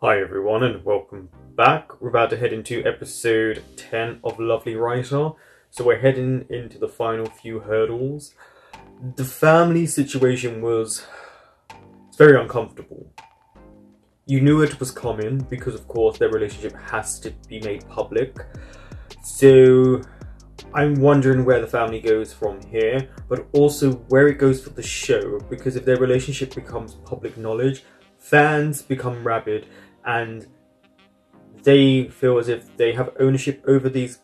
Hi everyone and welcome back. We're about to head into episode 10 of Lovely Writer. So we're heading into the final few hurdles. The family situation was very uncomfortable. You knew it was coming because of course their relationship has to be made public. So I'm wondering where the family goes from here, but also where it goes for the show, because if their relationship becomes public knowledge, fans become rabid and they feel as if they have ownership over these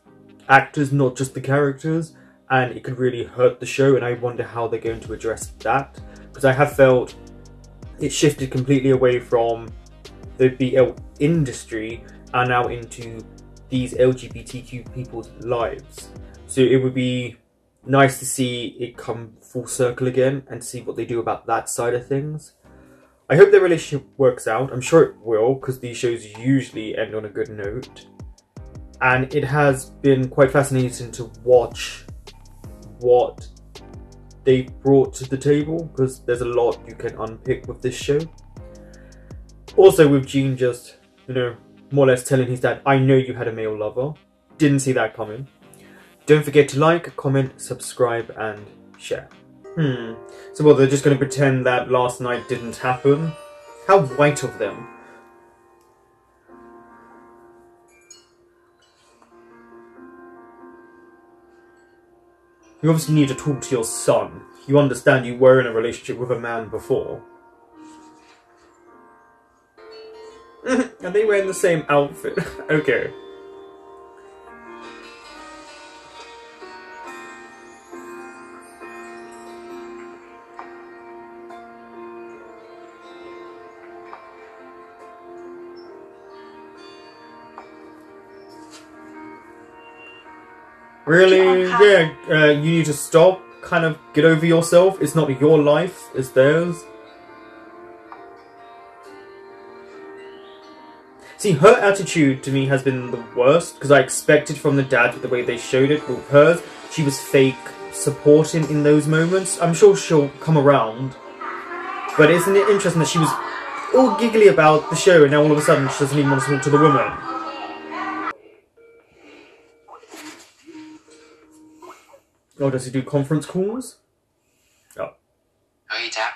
actors, not just the characters, and it could really hurt the show. And I wonder how they're going to address that, because I have felt it shifted completely away from the BL industry and now into these LGBTQ people's lives. So it would be nice to see it come full circle again and see what they do about that side of things. I hope their relationship works out. I'm sure it will, because these shows usually end on a good note. And it has been quite fascinating to watch what they brought to the table, because there's a lot you can unpick with this show. Also with Gene just, more or less telling his dad, I know you had a male lover. Didn't see that coming. Don't forget to like, comment, subscribe and share. So what, they're just going to pretend that last night didn't happen? How white of them. You obviously need to talk to your son. You understand you were in a relationship with a man before. Are they wearing the same outfit? Okay. Really? Yeah, you need to stop, kind of get over yourself. It's not your life, it's theirs. See, her attitude to me has been the worst, because I expected from the dad the way they showed it. With hers, she was fake supporting in those moments. I'm sure she'll come around. But isn't it interesting that she was all giggly about the show and now all of a sudden she doesn't even want to talk to the woman? Oh, does he do conference calls? Oh. Hey, Jack.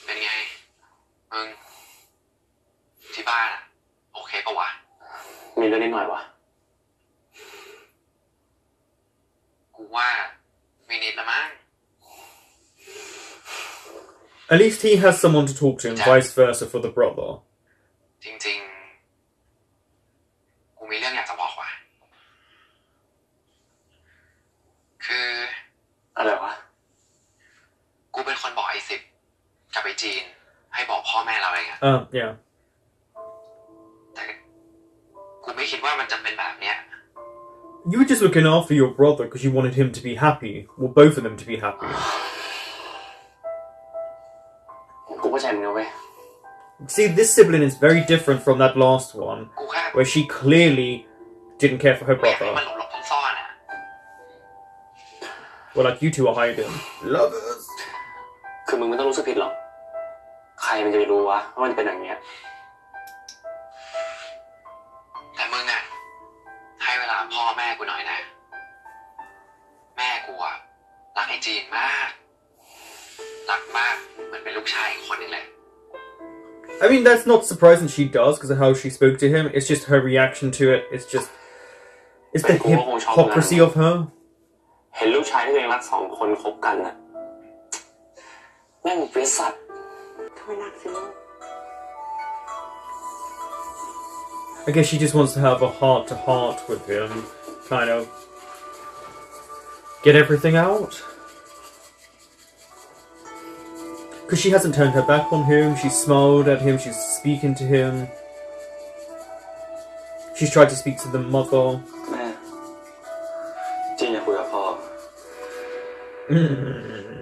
เป็นไง มึง ที่บ้านอะโอเคปะวะ มีเรื่องนิดหน่อยวะ กูว่าไม่นิดละมั้ง At least he has someone to talk to and vice versa for the brother. จริงๆ กูมีเรื่องอยากจะบอกว่ะ คืออะไรวะ กูเป็นคนบอกไอ้สิบกับไอ้จีนให้บอกพ่อแม่เราเองอะ yeah. แต่กูไม่คิดว่ามันจะเป็นแบบเนี้ย You were just looking after your brother because you wanted him to be happy. Well, both of them to be happy. กูเข้าใจมึงนะเว้ย See, this sibling is very different from that last one, where she clearly didn't care for her brother. Well, like you two are hiding. Lovers. คือมึงไม่ต้องรู้สึกผิดหรอก ใครมันจะไปรู้วะว่ามันจะเป็นอย่างเงี้ย แต่มึงอะให้เวลาพ่อแม่กูหน่อยนะ แม่กูอะรักไอ้จีนมาก รักมากเหมือนเป็นลูกชายอีกคนนึงเลย I mean, that's not surprising she does because of how she spoke to him. It's just her reaction to it. It's the hypocrisy of her. เห็นลูกชายที่ตัวเองรักสองคนคบกันน่ะแม่งเป็นสัตว์ทำไมรักสิลูก I guess she just wants to have a heart-to-heart with him, kind of get everything out. Because she hasn't turned her back on him, she's smiled at him, she's speaking to him. She's tried to speak to the mother. แม่จีนอยากคุยกับพ่อ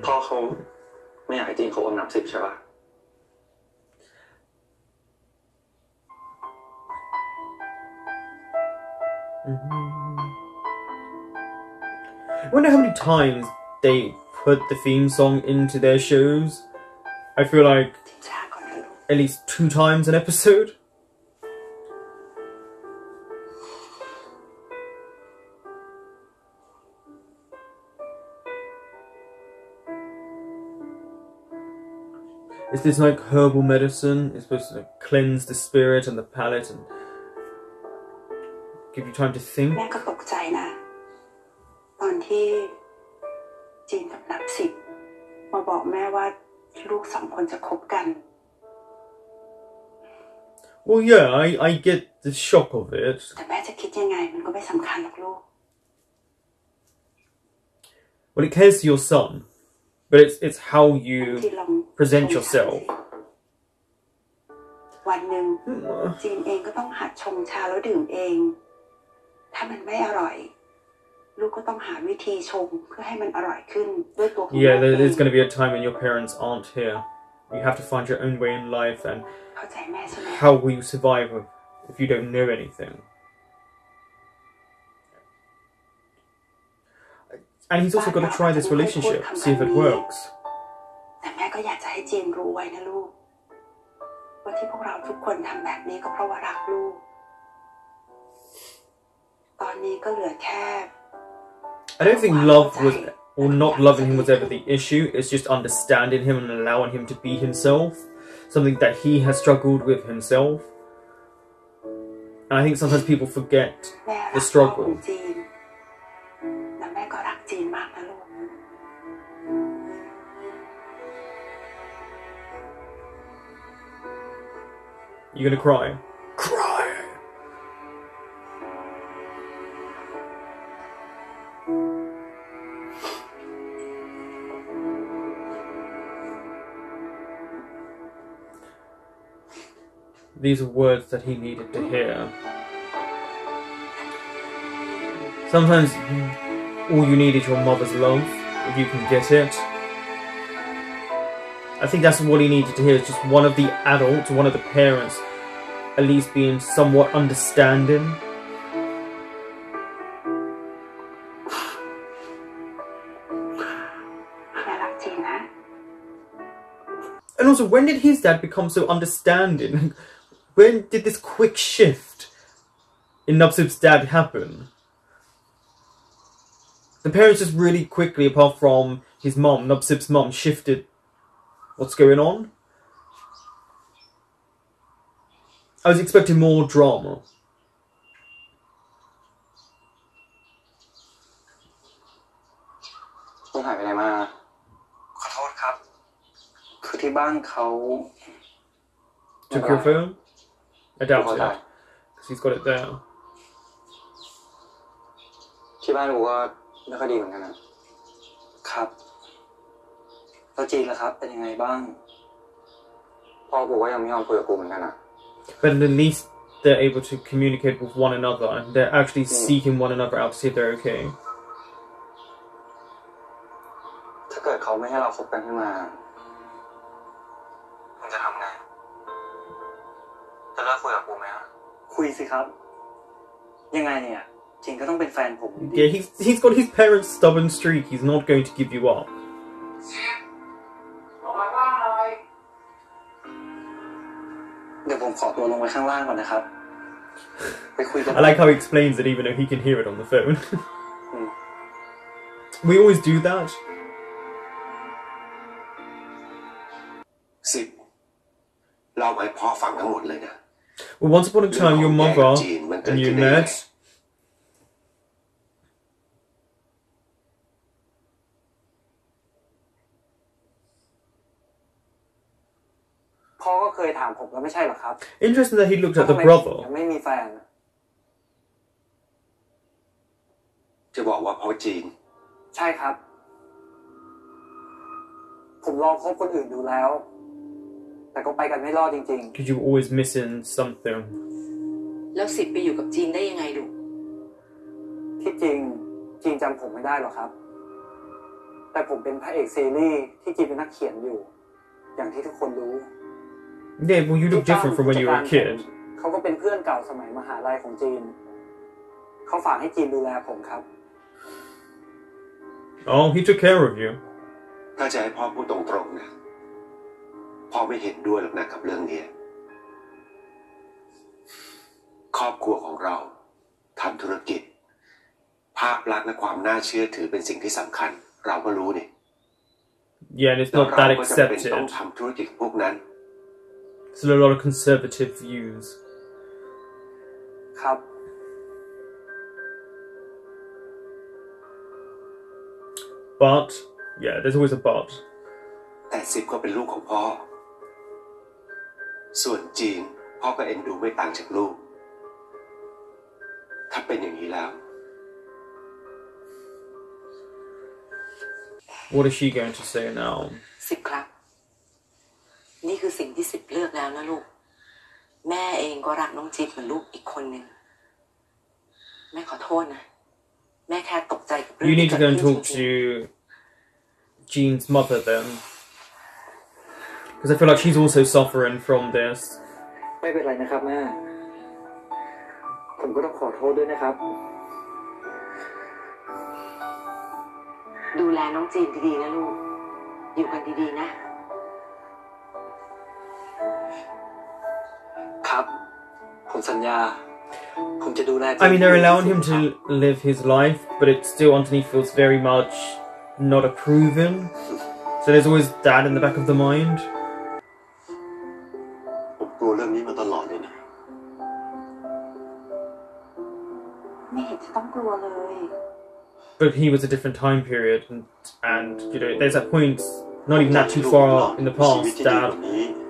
พ่อเขาไม่อยากให้จีนเขาอมน้ำสิบใช่ปะ I wonder how many times they put the theme song into their shows. I feel like at least 2 times an episode. Is this like herbal medicine? It's supposed to cleanse the spirit and the palate and give you time to think. แม่ก็ตกใจนะตอนที่จีนกับนับสิบมาบอกแม่ว่าลูก2 คนจะคบกัน Well, yeah, I get the shock of it. แต่แม่จะคิดยังไงมันก็ไม่สำคัญหรอกลูก Well, it cares to your son, but it's how you present yourself. วันหนึ่งจีนเองก็ต้องหัดชงชาแล้วดื่มเองถ้ามันไม่อร่อยลูกก็ต้องหาวิธีชงเพื่อให้มันอร่อยขึ้นด้วยตัวของ Yeah, there's going to be a time when your parents aren't here. You have to find your own way in life, and เข้าใจแม่ใช่ไหม how will you survive if you don't know anything? And he's also got to try this relationship, see if it works. แต่แม่ก็อยากจะให้จีนรู้ไว้นะลูกว่าที่พวกเราทุกคนทำแบบนี้ก็เพราะว่ารักลูกตอนนี้ก็เหลือแค่ I don't think love was, or not loving him was ever the issue. It's just understanding him and allowing him to be himself. Something that he has struggled with himself. And I think sometimes people forget the struggle. และแม่ก็รักจีนมากนะลูก You gonna cry? Cry! These are words that he needed to hear. Sometimes all you need is your mother's love, if you can get it. I think that's what he needed to hear, is just one of the adults, one of the parents, at least being somewhat understanding. And also, when did his dad become so understanding? When did this quick shift in Nubsib's dad happen? The parents just really quickly, apart from his mom, Nubsib's mom, shifted what's going on. I was expecting more drama. คุณหายไปไหนมาขอโทษครับคือที่บ้านเขา Took your phone? I doubt it, because he's got it there. ที่บ้านกูก็ไม่ค่อยดีเหมือนกันนะครับแล้วจีนล่ะครับเป็นยังไงบ้างพ่อกูก็ยังไม่ยอมคุยกับกูเหมือนกันBut at least they're able to communicate with one another, and they're actually seeking one another out to see if they're okay. ถ้าเกิดเขาไม่ให้เราคบกันขึ้นมามึงจะทำไงจะเลิกคุยกับกูไหมคุยสิครับยังไงเนี่ยจริงก็ต้องเป็นแฟนผม Yeah, he's got his parents' stubborn streak. He's not going to give you up. เดี๋ยวผมขอตัวลงไปข้างล่างก่อนนะครับไปคุยกัน I like how he explains it even though he can hear it on the phone. We always do that. เล่าให้พ่อฟังทั้งหมดเลยนะ Well, once upon a time, your mother and you met. พ่อก็เคยถามผมแล้วไม่ใช่หรอครับ Interesting that he looked at the brother. ไม่มีแฟนจะบอกว่าเพราะจีนใช่ครับผมลองคบคนอื่นดูแล้วแต่ก็ไปกันไม่รอดจริงๆ Because you were always missing something. แล้วสิทธิ์ไปอยู่กับจีนได้ยังไงลูกที่จริงจีนจำผมไม่ได้หรอกครับแต่ผมเป็นพระเอกซีรีส์ที่จีนเป็นนักเขียนอยู่อย่างที่ทุกคนรู้ Yeah, well, you look different from when you were a kid. เขาก็เป็นเพื่อนเก่าสมัยมหาลัยของจีนเขาฝากให้จีนดูแลผมครับ Oh, he took care of you. ถ้าจะให้พ่อพูดตรงๆนะ พ่อไม่เห็นด้วยหรอกนะกับเรื่องนี้ครอบครัวของเราทำธุรกิจภาพลักษณ์และความน่าเชื่อถือเป็นสิ่งที่สำคัญเราก็รู้นี่ Yeah, and it's แล้ว not เรา that ก็จะเป็น accepted. ต้องทำธุรกิจพวกนั้น Still a lot of conservative views. ครับ But, yeah, there's always a but. แต่ซิปก็เป็นลูกของพ่อส่วนจีนพ่อก็เอ็นดูไม่ต่างจากลูกถ้าเป็นอย่างนี้แล้ว What is she going to say now? สิบครับนี่คือสิ่งที่สิบเลือกแล้วนะลูกแม่เองก็รักน้องจิ๊บเหมือนลูกอีกคนหนึ่งแม่ขอโทษนะแม่แค่ตกใจกับเรื่อง You need to go and ที่เกิด talk ขึ้น to Jean's mother then. Because I feel like she's also suffering from this. ไม่เป็นไรนะครับแม่ผมก็ต้องขอโทษด้วยนะครับ ดูแลน้องจีนดีๆนะลูกอยู่กันดีๆนะครับ ผมสัญญาผมจะดูแล I mean, they're allowing him to live his life, but it still underneath feels very much not approving. So there's always that in the back of the mind. ผมกลัวเรื่องนี้มาตลอดเลยนะ ไม่เห็นจะต้องกลัวเลย But he was a different time period, and you know, there's that point, not even that too far in the past, that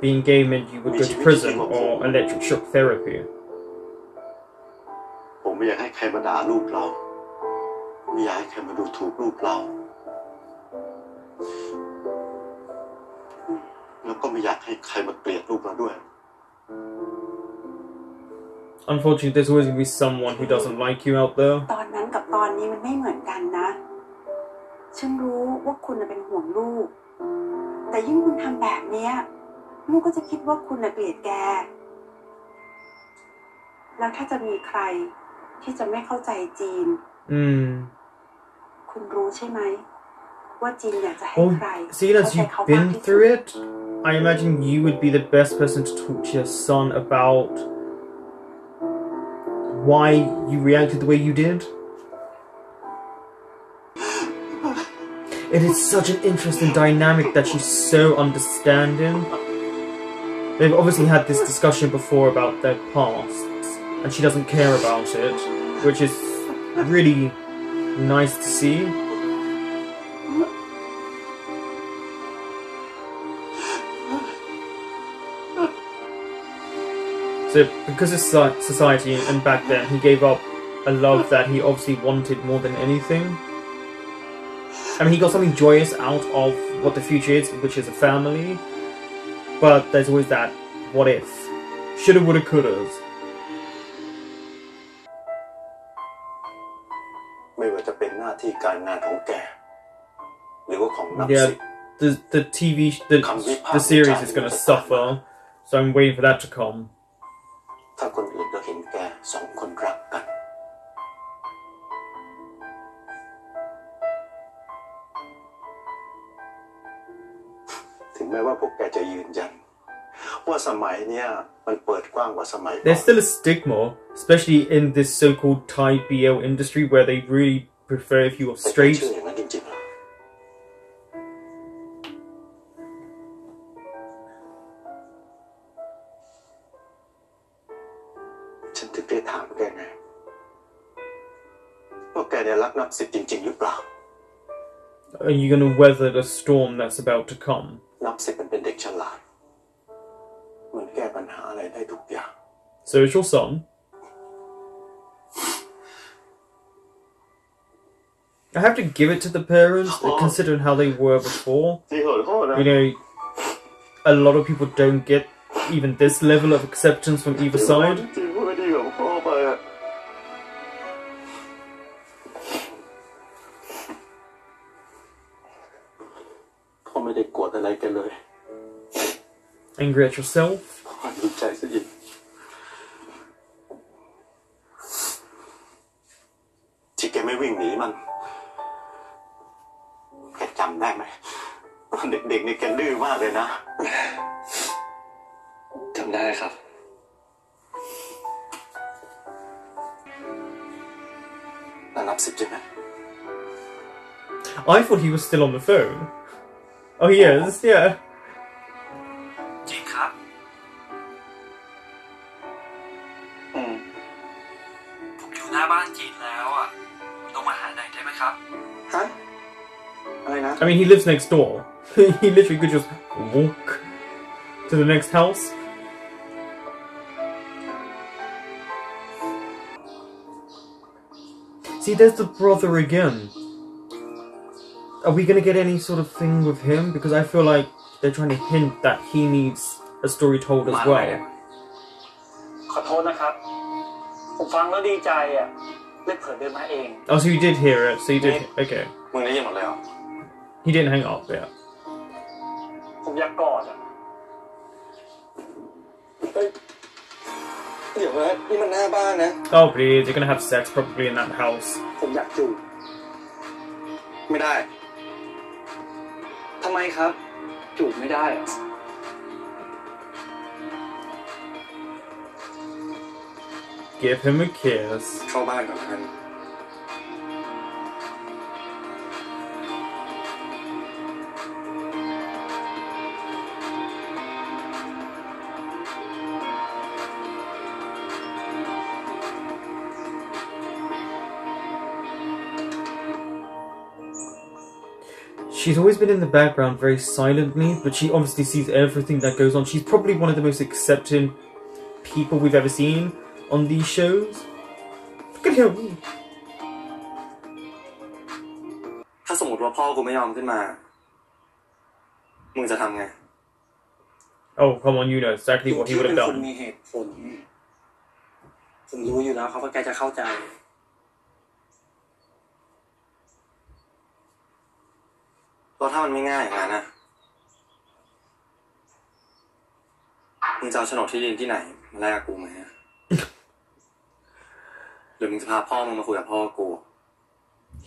being gay meant you would go to prison or electric shock therapy. ผมไม่อยากให้ใครมาด่าลูกเราไม่อยากให้ใครมาดูถูกลูกเราแล้วก็ไม่อยากให้ใครมาเกลียดลูกเราด้วย Unfortunately, there's always going to be someone who doesn't like you out there. ตอนนั้นกับตอนนี้มันไม่เหมือนกันนะ ฉันรู้ว่าคุณเป็นห่วงลูก แต่ยิ่งคุณทำแบบนี้ลูกก็จะคิดว่าคุณเกลียดแก แล้วถ้าจะมีใครที่จะไม่เข้าใจจีน คุณรู้ใช่ไหมว่าจีนอยากจะให้ใคร seeing as you've been through it, I imagine you would be the best person to talk to your son about why you reacted the way you did. It is such an interesting dynamic that she's so understanding. They've obviously had this discussion before about their past, and she doesn't care about it, which is really nice to see. So, because of society and back then, he gave up a love that he obviously wanted more than anything. I mean, he got something joyous out of what the future is, which is a family. But there's always that what if. Shoulda, woulda, couldas. ไม่ว่าจะเป็นหน้าที่การงานของแกหรือว่าของนับ Yeah, สิบ the TV, the series is going to suffer. So I'm waiting for that to come. ถ้าคนอื่นก็เห็นแกสองคนรักกันถึงแม้ว่าพวกแกจะยืนยันว่าสมัยเนี้ยมันเปิดกว้างกว่าสมัยก่อน There's still a stigma, especially in this so-called Thai BL industry, where they really prefer if you are แต่แก straight. เชื่ออย่างนั้นจริงๆเหรอฉันถึงได้ถามแกไงว่าแกเนี่ยรักนับสิบจริงๆหรือเปล่า Are you going to weather the storm that's about to come? นับสิบมันเป็นเด็กฉลาดมันแก้ปัญหาอะไรได้ทุกอย่าง So is your son. I have to give it to the parents, considering how they were before. ที่ขอโทษนะ You know, a lot of people don't get even this level of acceptance from either side. ที่พูดไม่ดีกับพ่อไปอะพ่อไม่ได้โกรธอะไรกันเลย Angry at yourself. พ่อดีใจซะอีกที่แกไม่วิ่งหนีมันแกจำได้ไหมตอนเด็กๆนี่แกดื้อมากเลยนะ ำได้ครับนับ10ใช่ไหม I thought he was still on the phone. Oh, he is, yeah. จริงครับผมอยู่หน้าบ้านจีนแล้วอ่ะลงมาหาหน่อยได้ไหมครับฮะอะไรนะ I mean, he lives next door. He literally could just walk to the next house. See, there's the brother again. Are we gonna get any sort of thing with him? Because I feel like they're trying to hint that he needs a story told as well. ขอโทษนะครับผมฟังแล้วดีใจอ่ะเลยเผลอเดินมาเอง Oh, so you did hear it. So you did. Okay. มึงได้ยินหมดเลยเหรอ He didn't hang up. Yeah. ผมอยากกอดอ่ะเดี๋ยวนะนี่มันหน้าบ้านนะ Oh, please. You're gonna have sex probably in that house. ผมอยากจูบไม่ได้ทำไมครับจูบไม่ได้เหรอ Give him a kiss. เข้าบ้านก่อนกัน She's always been in the background very silently, but she obviously sees everything that goes on. She's probably one of the most accepting people we've ever seen on these shows. Look at him. ถ้าสมมติว่าพ่อกูไม่ยอมขึ้นมามึงจะทำไง Oh, come on, you know exactly what he would have เป็นคน done. มีเหตุผลผมรู้อยู่แล้วเขาว่าแกจะเข้าใจแล้วถ้ามันไม่ง่ายอย่างนั้นนะมึงจะเอาโฉนดที่ดินที่ไหนมาแลกกับกูไหมหรือมึงจะพาพ่อมึงมาคุยกับพ่อกู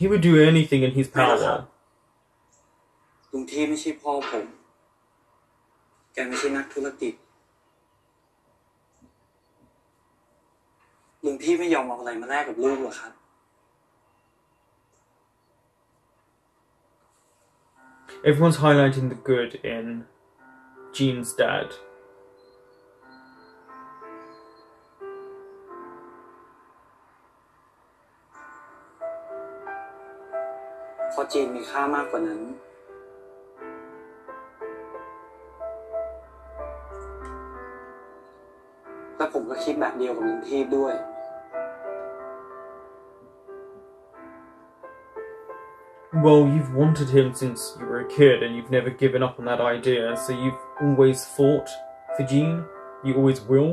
He would do anything in his power. ลุงที่ไม่ใช่พ่อผมแกไม่ใช่นักธุรกิจลุงที่ไม่ยอมเอาอะไรมาแลกกับลูกหรอครับ Everyone's highlighting the good in Jean's dad. เพราะจีนมีค่ามากกว่านั้นและผมก็คิดแบบเดียวกับลุงทีพด้วย Well, you've wanted him since you were a kid and you've never given up on that idea, so you've always fought for Jean. You always will.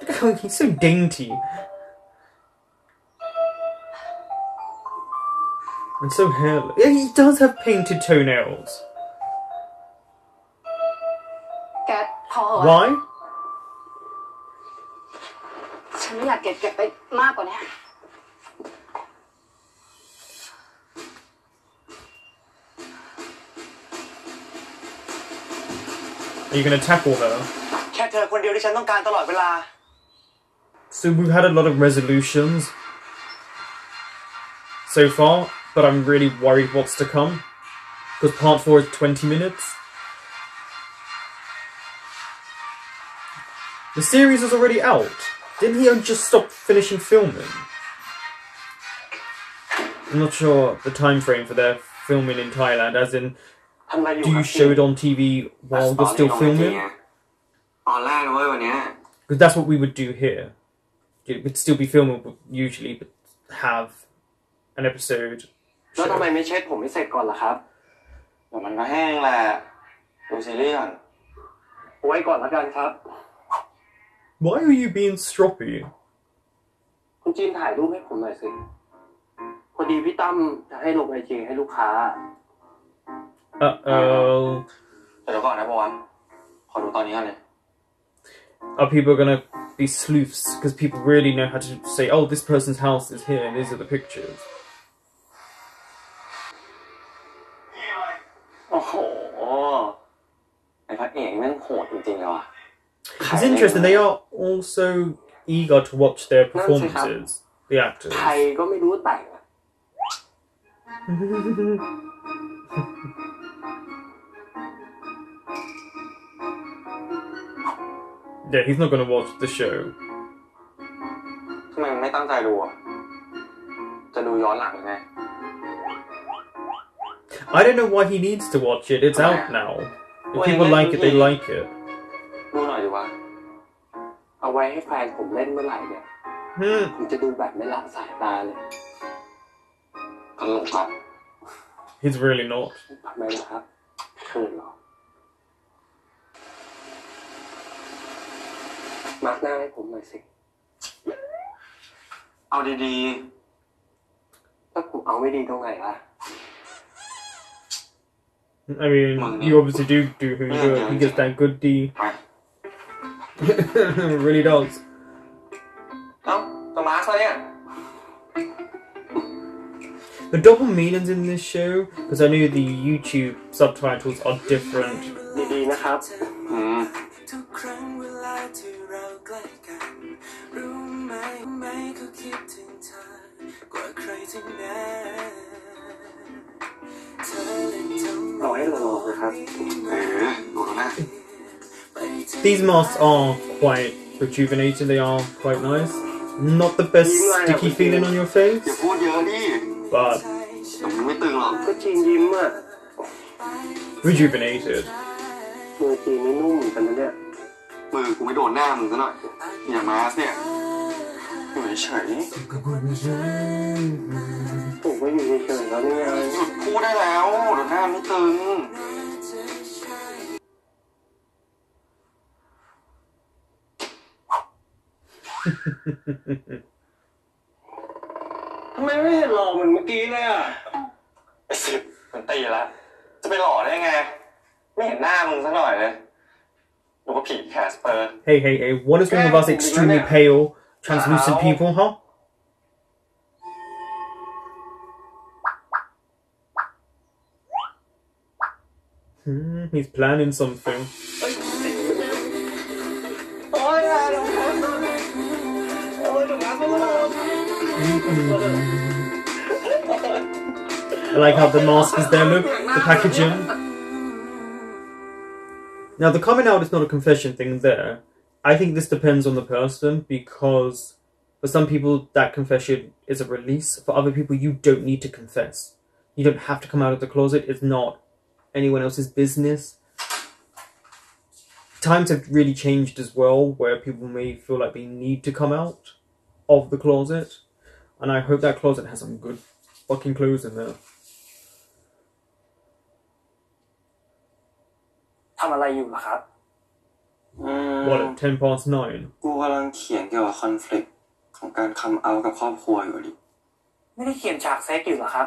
Look at how he's so dainty. And so hairless. Yeah, he does have painted toenails. แกพอ Why? ฉันไม่อยากเก็บไปมากกว่านี้ Are you going to tackle her? แค่เธอคนเดียวที่ฉันต้องการตลอดเวลา So we've had a lot of resolutions so far, but I'm really worried what's to come. Because part 4 is 20 minutes. The series is already out. Didn't he just stop finishing filming? I'm not sure the time frame for their filming in Thailand, as in, do you show it on TV while you're still filming? ตอนแรกเลยวันนี้ Because that's what we would do here. It would still be filming usually, but have an episode. แล้วทำไมไม่เช็ดผมไม่เสร็จก่อนล่ะครับเดี๋ยวมันก็แห้งแหละดูซีรีส์ก่อนไว้ก่อนละกันครับ Why are you being stroppy? คุณจีนถ่ายรูปให้ผมหน่อยสิพอดีพี่ตั้มจะให้ลงไอจีให้ลูกค้า Uh-oh. เดี๋ยวก่อนนะบอลขอดูตอนนี้ก่อนเลย Are people gonna be sleuths because people really know how to say, oh, this person's house is here and these are the pictures. โอ้โหไอ้พระเอกแม่งโหดจริงๆเลยว่ะ It's interesting, they are also eager to watch their performances, the actors. ใครก็ไม่รู้แต่ง Yeah, he's not going to watch the show. ทำไมไม่ตั้งใจดูอ่ะจะดูย้อนหลังไง I don't know why he needs to watch it. It's out now. If people like it, they like it. ดูหน่อยดีวะเอาไว้ให้แฟนผมเล่นเมื่อไหร่เนี่ยผมจะดูแบบไม่ละสายตาเลยตลกครับ He's really not. ทำไมล่ะครับเขินเหรอมาร์กหน้าให้ผมหน่อยสิเอาดีๆถ้าผมเอาไม่ดีตรงไหนล่ะ I mean, you obviously do who you do. He gets that good D. Really does. เอ้าตัวมาร์กซะเนี่ย The double meanings in this show, because I know the YouTube subtitles are different. ดีๆนะครับเอาให้รอนะครับดูนะ These masks are quite rejuvenating. They are quite nice. Not the best sticky feeling on your face, อย่าพูดเยอะดิ but แต่มันไม่ตึงหรอกก็จีนยิ้มอ่ะ rejuvenated. มือจีนนี่นุ่มเหมือนกันนะเนี่ยมือกูไม่โดนหน้ามึงซะหน่อยอย่ามาสเนี่ยอยู่เฉยผมก็อยู่เฉยๆแล้วนี่ไงหยุดพูดได้แล้วเดี๋ยวหน้าไม่ตึงทำไมไม่เห็นหล่อเหมือนเมื่อกี้เลยอ่ะไอ้สิบมันตีแล้วจะไปหล่อได้ไงไม่เห็นหน้ามึงซะหน่อยเลยดูว่าผีแคสเปอร์ Hey, what is wrong with us extremely pale, translucent people, huh? He's planning something. I like how the mask is there, look, the packaging. Now, the coming out is not a confession thing there. I think this depends on the person, because for some people, that confession is a release. For other people, you don't need to confess. You don't have to come out of the closet. It's not anyone else's business. Times have really changed as well, where people may feel like they need to come out of the closet. And I hope that closet has some good fucking clothes in there. ทำอะไรอยู่ล่ะครับ What, at 10 past 9? กูกำลังเขียนเกี่ยวกับคอนฟลิกต์ของการคัมเอาท์กับครอบครัวอยู่ดิไม่ได้เขียนฉากเซ็กอยู่หรอครับ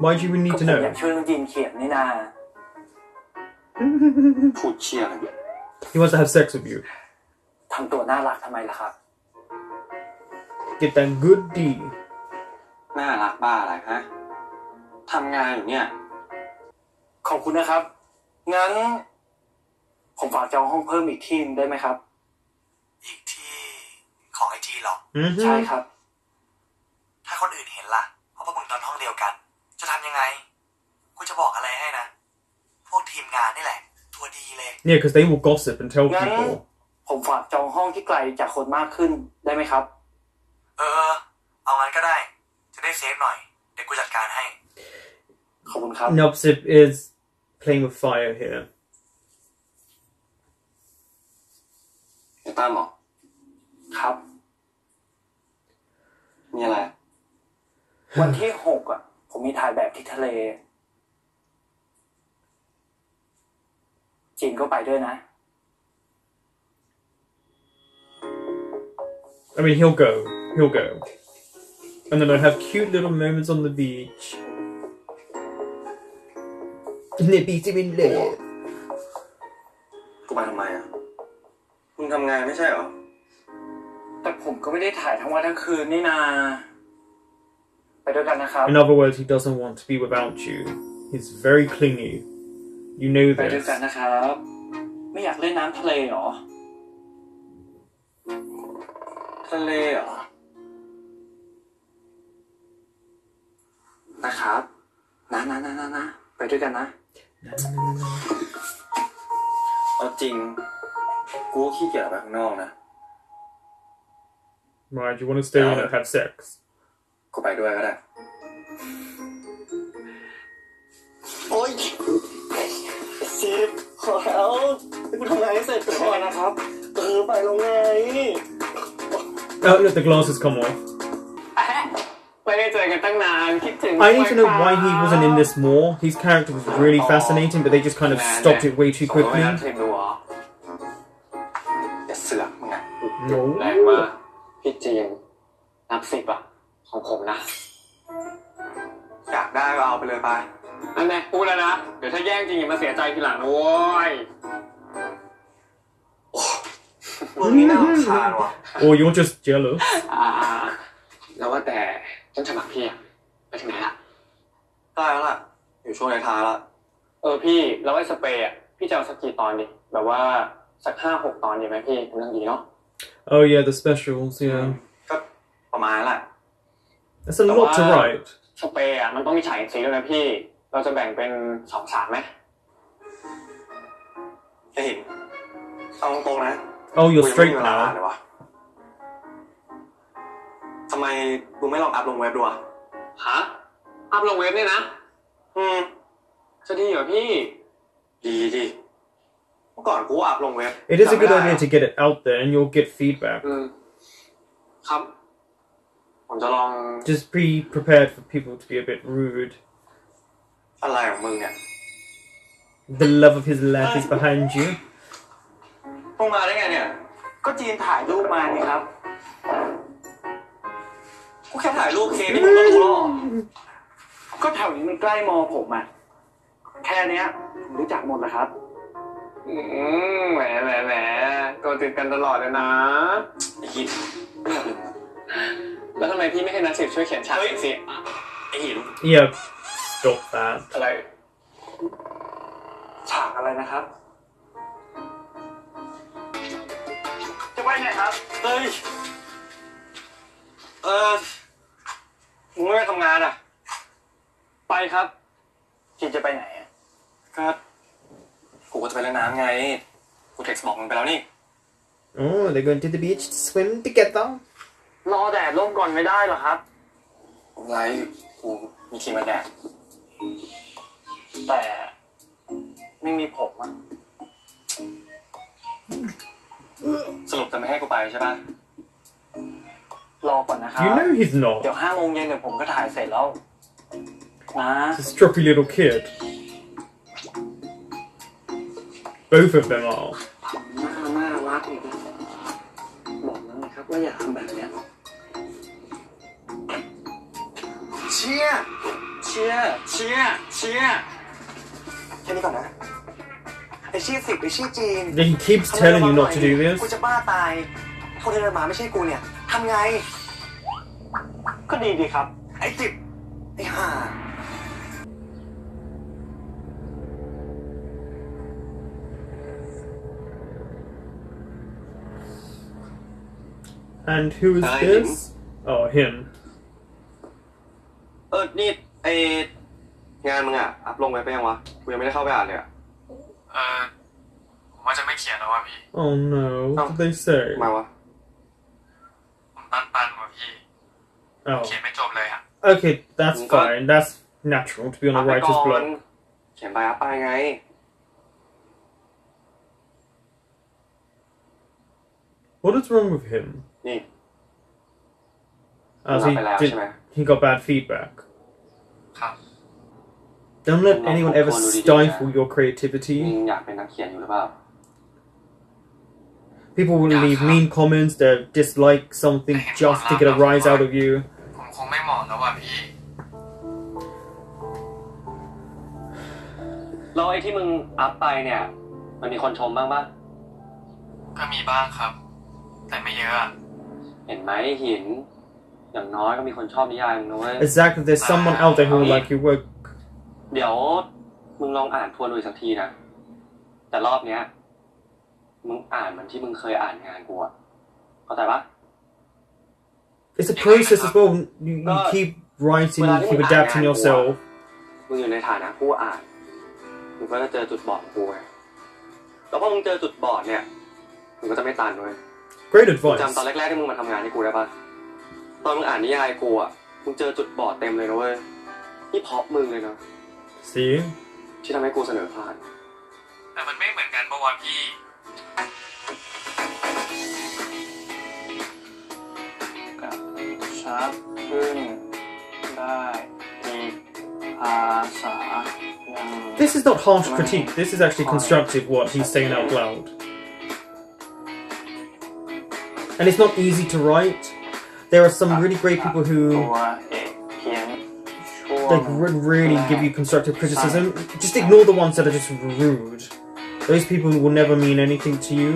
Why do you even need to ผม know? อยากช่วยน้องจีนเขียนนี่นาพูดเชี่ยอะไร He wants to have sex with you. ทำตัวน่ารักทำไมล่ะครับ Get that good D. น่ารักบ้าอะไรฮะทำงานอยู่เนี่ยขอบคุณนะครับงั้นผมฝากจองห้องเพิ่มอีกที่ได้ไหมครับอีกที่ของไอทีหรอใช่ครับถ้าคนอื่นเห็นล่ะเพราะพวกมึงนอนห้องเดียวกันจะทำยังไงกูจะบอกอะไรให้นะพวกทีมงานนี่แหละตัวดีเลย Yeah, because they will gossip and tell งั้น people. ผมฝากจองห้องที่ไกลจากคนมากขึ้นได้ไหมครับเอางั้นก็ได้จะได้เซฟหน่อยเดี๋ยวกูจัดการให้ขอบคุณครับ Nopsip is playing with fire here. ไอ้ตั้มเหรอครับมีอะไรวันที่6อ่ะผมมีถ่ายแบบที่ทะเลจีนก็ไปด้วยนะ I mean, he'll go. And then I'll have cute little moments on the beach. Nippy to in love. กูไปทำไมอ่ะมึง งทำงานไม่ใช่เหรอแต่ผมก็ไม่ได้ถ่ายทั้งวันทั้งคืนนี่นาไปด้วยกันนะครับ In other words, he doesn't want to be without you. He's very clingy. You know ไปด้วย this. กันนะครับไม่อยากเล่นน้ำทะเลหรอทะเลเหรอนะครับนะไปด้วยกันนะเอาจริงกูก็ขี้เกียจออกไปข้างนอกนะ Right, do you want to stay in and have sex? กูไปด้วยก็ได้โอ๊ยซีฟขอแล้วกูทำงานให้เสร็จก่อนนะครับไปแล้วไง Oh, look, the glasses come off. ไม่ได้เจอกันตั้งนานคิดถึง I need to know why he wasn't in this more. His character was really fascinating, but they just kind of stopped it way too quickly. อย่าเสือกมึงอ่ะ No. แรงมากพี่จีนนับ10อ่ะของผมนะอยากได้ก็เอาไปเลยไปนั่นแหละพูดแล้วนะเดี๋ยวถ้าแย่งจริงอย่ามาเสียใจทีหลังนะโว้ยมึงนี่น่ารำคาญว่ะ Or you're just jealous. แล้วว่าแต่ต้นฉบับพี่อะไปถึงไหนละได้แล้วล่ะอยู่ช่วงท้ายละพี่แล้วไอ้สเปรย์อะพี่จะเอาสักกี่ตอนดิแบบว่าสัก5-6 ตอนดีไหมพี่กำลังดีเนาะ Oh yeah, the specials, yeah. ก็ประมาณแหละ That's a lot to write. สเปรย์อะมันต้องมีฉายสีด้วยนะพี่เราจะแบ่งเป็น2-3ไหมจะเห็นเอาตรงๆนะ Oh, you're straight now. ทำไมกูไม่ลองอัพลงเว็บดูอ่ะฮะอัพลงเว็บเนี่ยนะจะดีเหรอพี่ดีเมื่อก่อนกูอัพลงเว็บ It is a good idea to get it out there and you'll get feedback. ครับผมจะลอง Just be prepared for people to be a bit rude. อะไรของมึงเนี่ย The love of his life is behind you. มึงมาได้ไงเนี่ยก็จีนถ่ายรูปมานี่ครับกูแค่ถ่ายรูปเคนี่มึงก็รู้หรอก็แถวนี้มันใกล้มอผมอ่ะแค่เนี้ยผมรู้จักหมดแล้วครับแหมตัวติดกันตลอดเลยนะไอ้หินแล้วทำไมพี่ไม่ให้นักสืบช่วยเขียนฉากสิไอ้หิน Yeah, stop that. อะไรฉากอะไรนะครับจะไปไหนครับเฮ้ยมึงไม่ไปทำงานอ่ะไปครับจีนจะไปไหนก็กูก็จะไปเล่นน้ำไงกูเท็กซ์บอกมึงไปแล้วนี่ Oh, they're going to the beach to swim together. รอแดดร่มก่อนไม่ได้หรอครับไรกูมีครีมกันแดดแต่ไม่มีผมอ่ะสรุปจะไม่ให้กูไปใช่ป่ะรอก่อนนะครับ You know he's เดี๋ยว not. 5 โมงเย็นเดี๋ยวผมก็ถ่ายเสร็จแล้วนะ He's a stroppy little kid. Both of them are. น่ารักอีกบอกแล้วนะครับว่าอย่าทำแบบนี้เชียร์แค่นี้ก่อนนะไอชี้10ไอชี้จีน He keeps telling you not to do this. กูจะบ้าตายคนที่เดินมาไม่ใช่กูเนี่ยทำไงก็ดีครับไอ้จิบไอ้ห่า And who is this? Oh, him. นี่ไองานมึงอ่ะอัพลงไว้ไปยังวะกูยังไม่ได้เข้าไปอ่านเลยอ่ะผมว่าจะไม่เขียนแล้วว่ะพี่ Oh no, what did they say? มาวะผมตันว่ะพี่ Oh. เขียนไม่จบเลยอ่ะ Okay, that's fine. That's natural to be on a writer's block. เขียนไปอัพไปไง What is wrong with him? นี่ As he got bad feedback. ครับ Don't let anyone ever stifle your creativity. อยากเป็นนักเขียนอยู่หรือเปล่า People will leave mean comments that dislike something just to get a rise out of you. ผมคงไม่เหมาะแล้วว่ะพี่แล้วไอ้ที่มึงอัพไปเนี่ยมันมีคนชมบ้างปะ ก็มีบ้างครับ แต่ไม่เยอะ เห็นไหมหิน อย่างน้อยก็มีคนชอบนิยายมึงนะเว้ย Exactly, there's someone out there who will like your work. เดี๋ยวมึงลองอ่านทวนดูอีกสักทีนะ แต่รอบเนี้ยมึงอ่านเหมือนที่มึงเคยอ่านงานกูอะเข้าใจปะ It's a process as well. You keep writing, you keep adapting yourself. มึงอยู่ในฐานะผู้อ่านมึงก็จะเจอจุดบอดของกูไงแล้วพอมึงเจอจุดบอดเนี่ยมึงก็จะไม่ตันด้วย Great advice. จำตอนแรกๆที่มึงมาทำงานให้กูได้ปะตอนมึงอ่านนิยายกูอะมึงเจอจุดบอดเต็มเลยนะเว้ยนี่เพราะมึงเลยนะ See? ที่ทำให้กูเสนอผ่านแต่มันไม่เหมือนกันปะวะพี่กับชัดขึ้นได้มีภาษา This is not harsh critique. This is actually constructive what he's saying out loud. And it's not easy to write. There are some really great people who like really give you constructive criticism. Just ignore the ones that are just rude. Those people will never mean anything to you.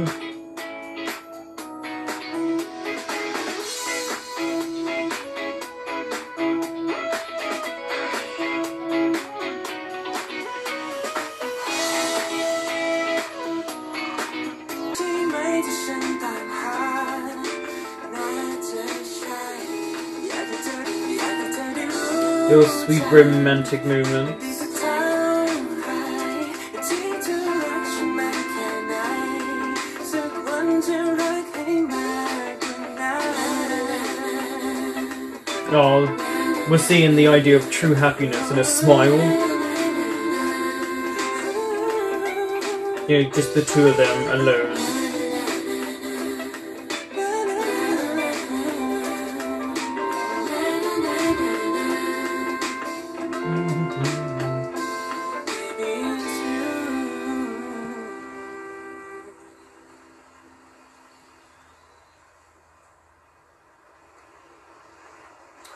Those sweet romantic moments. Oh, we're seeing the idea of true happiness in a smile. You know, just the two of them alone.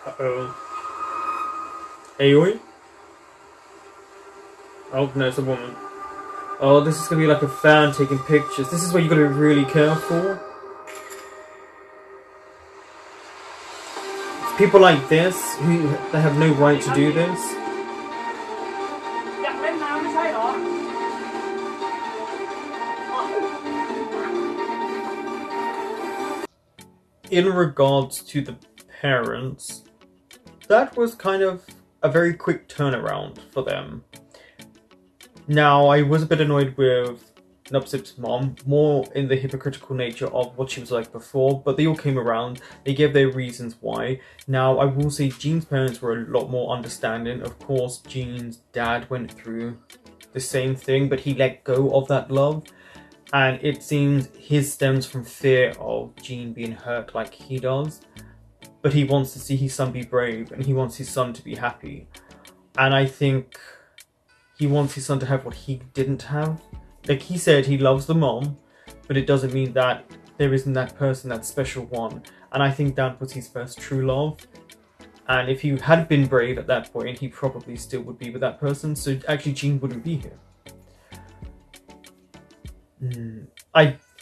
Uh-oh. Aoi? Oh, no, it's a woman. Oh, this is gonna be like a fan taking pictures. This is where you gotta be really careful. It's people like this, who they have no right to do this. In regards to the parents, that was kind of a very quick turnaround for them. Now, I was a bit annoyed with Nupsip's mom, more in the hypocritical nature of what she was like before, but they all came around, they gave their reasons why. Now, I will say Jean's parents were a lot more understanding. Of course, Jean's dad went through the same thing, but he let go of that love, and it seems his stems from fear of Jean being hurt like he does. But he wants to see his son be brave, and he wants his son to be happy. And I think he wants his son to have what he didn't have. Like he said, he loves the mom, but it doesn't mean that there isn't that person, that special one. And I think that was his first true love. And if he had been brave at that point, he probably still would be with that person. So actually, Jean wouldn't be here.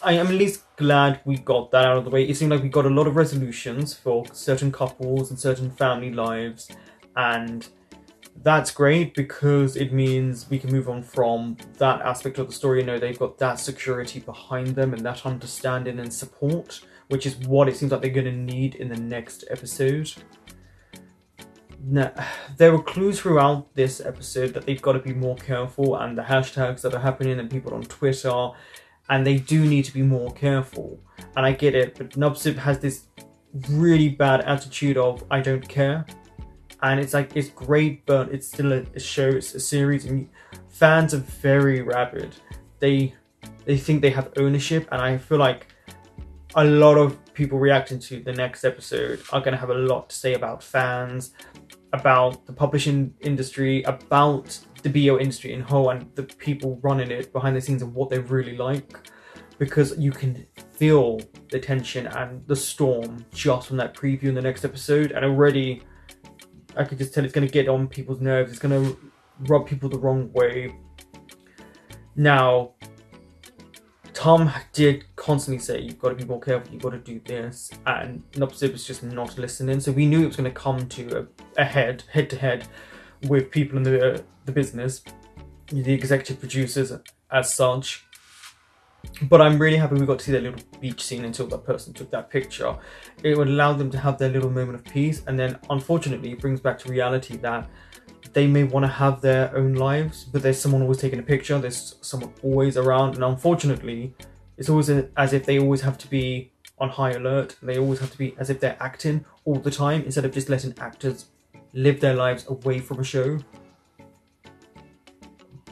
I am at least glad we got that out of the way. It seemed like we got a lot of resolutions for certain couples and certain family lives, and that's great because it means we can move on from that aspect of the story and know they've got that security behind them and that understanding and support, which is what it seems like they're going to need in the next episode. Now, there were clues throughout this episode that they've got to be more careful, and the hashtags that are happening and people on Twitter, and they do need to be more careful. And I get it, but Nupsip has this really bad attitude of, I don't care. And it's like, it's great, but it's still a show, it's a series, and fans are very rabid. They think they have ownership, and I feel like a lot of people reacting to the next episode are going to have a lot to say about fans, about the publishing industry, about the BL industry in whole, and the people running it behind the scenes and what they really like. Because you can feel the tension and the storm just from that preview in the next episode, and already I could just tell it's going to get on people's nerves, it's going to rub people the wrong way. Now, Tom did constantly say, you've got to be more careful, you've got to do this, and Nupsip was just not listening. So we knew it was going to come to a head to head with people in the business, the executive producers as such. But I'm really happy we got to see that little beach scene until that person took that picture. It would allow them to have their little moment of peace, and then unfortunately it brings back to reality that they may want to have their own lives, but there's someone always taking a picture, there's someone always around, and unfortunately it's always as if they always have to be on high alert. They always have to be as if they're acting all the time, instead of just letting actors live their lives away from a show.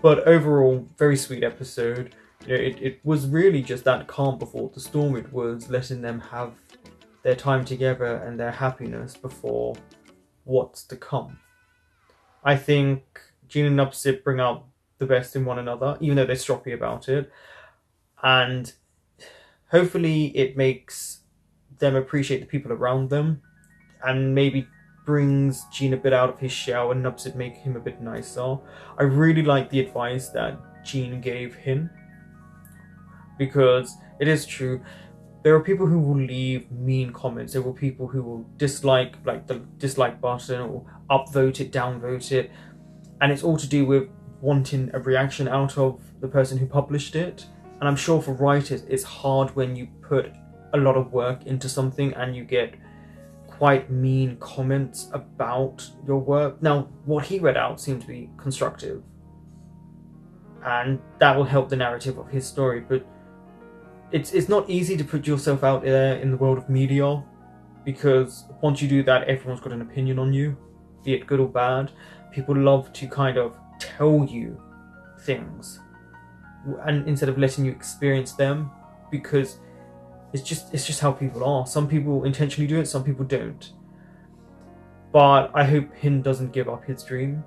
But overall, very sweet episode. You know, it was really just that calm before the storm. It was letting them have their time together and their happiness before what's to come. I think Jean and Nupsip bring out the best in one another, even though they're stroppy about it. And hopefully it makes them appreciate the people around them, and maybe brings Jean a bit out of his shell and Nupsip make him a bit nicer. I really like the advice that Jean gave him, because it is true. There are people who will leave mean comments. There will people who will dislike, like the dislike button, or upvote it, downvote it. And it's all to do with wanting a reaction out of the person who published it. And I'm sure for writers, it's hard when you put a lot of work into something and you get quite mean comments about your work. Now, what he read out seemed to be constructive, and that will help the narrative of his story. But it's not easy to put yourself out there in the world of media, because once you do that, everyone's got an opinion on you, be it good or bad. People love to kind of tell you things, and instead of letting you experience them, because it's just how people are. Some people intentionally do it, some people don't. But I hope Hin doesn't give up his dream,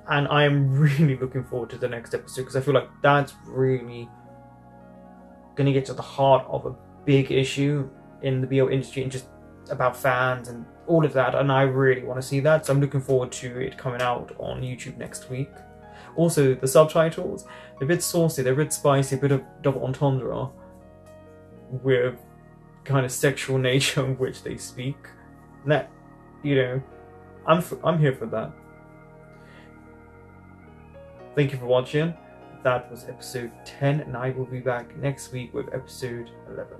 and I am really looking forward to the next episode, because I feel like that's really going to get to the heart of a big issue in the BL industry, and just about fans and all of that, and I really want to see that. So I'm looking forward to it coming out on YouTube next week. Also, the subtitles, they're a bit saucy, they're a bit spicy, a bit of double entendre with kind of sexual nature in which they speak. And that, you know, I'm here for that. Thank you for watching. That was episode 10, and I will be back next week with episode 11.